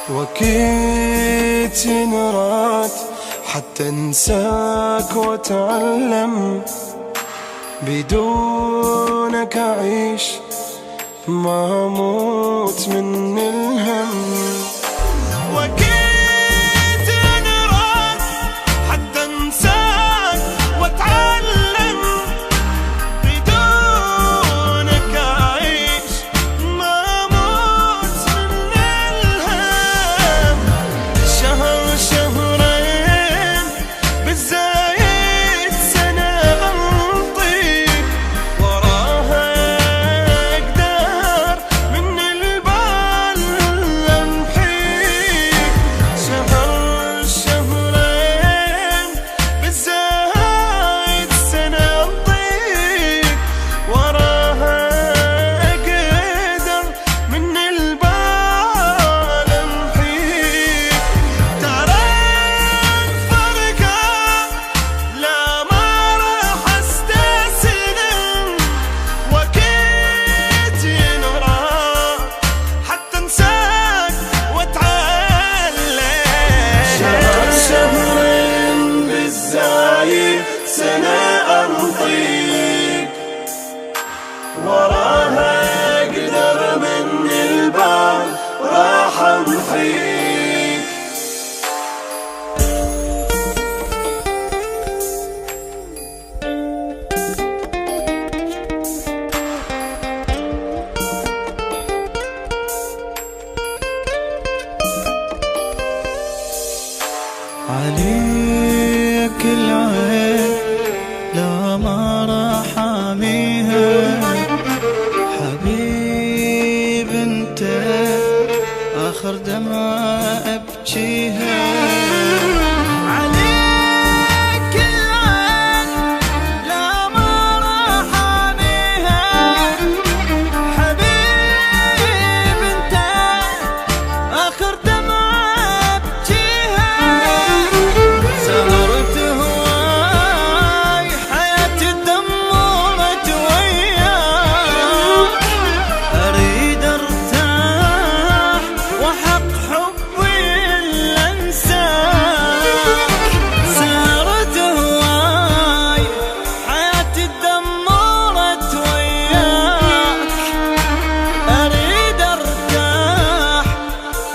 وأكيد ينراد حتى انساك واتعلم، بدونك أعيش ما أموت من الهم. وأكيد ينراد حتى انساك واتعلم، بدونك أعيش ما أموت من الهم. شهر شهرين بالزايد سنة أنطيك، وراها أقدر من البال أمحيك. شهر شهرين بالزايد سنة أنطيك، وراها أقدر من البال أمحيك. ترى الفرقة لا ما راح استسلم، وأكيد ينراد حتى انساك واتعلم. شهر شهرين بالزايد سنة أنطيك، وراها أقدر من البال راح أمحيك. عليك العين لا ما راح أميها، حبيب انت آخر دمعة أبكيها. عليك العين لا ما راح أميها، حبيب انت آخر دمعة أبكيها. سهرت هواي حياتي دمرت وياك، أريد أرتاح وحق حبي إلا أنساك. سهرت هواي حياتي دمرت وياك، أريد أرتاح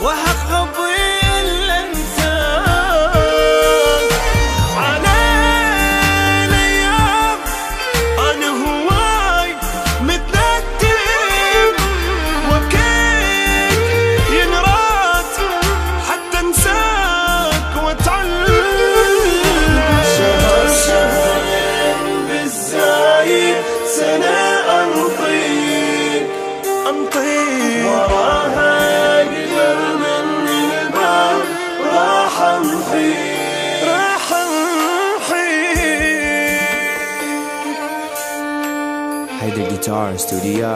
وحق حبي إلا أنساك. على الأيام أنا هواي متندم، وأكيد ينراد حتى انساك واتعلم. شهر شهرين بالزايد سنة أنطيك، وراها أقدر من البال راح أمحيك. Hey, the guitar studio.